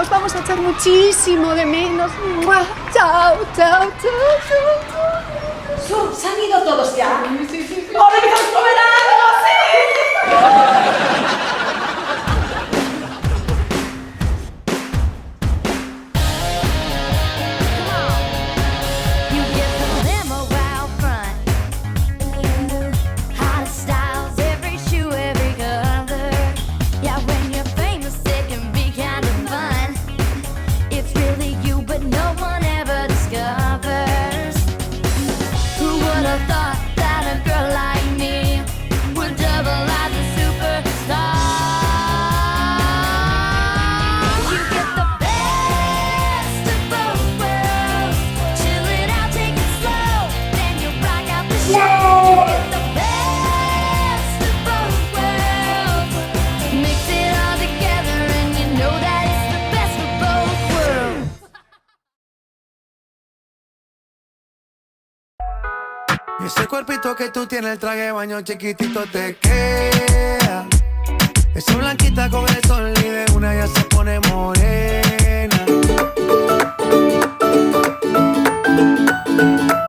Os vamos a echar muchísimo de menos. ¡Mua! Chao, chao, chao, chao. ¿Se han ido todos ya? Sí. ¡Ahora empezamos a comer algo! ¡Sí! You get the limo out front. Hottest styles, every shoe, every color. Yeah, when you're famous, it can be kind of fun. It's really you, but no one ever discovers. Who would have thought that a girl like me would double as a superstar? You get the best of both worlds. Chill it out, take it slow, then you rock out the show. You get the best of both worlds. Mix it all together and you know that it's the best of both worlds. Y ese cuerpito que tú tienes, el traje de baño chiquitito te queda. Esa blanquita con el sol y de una ya se pone morena.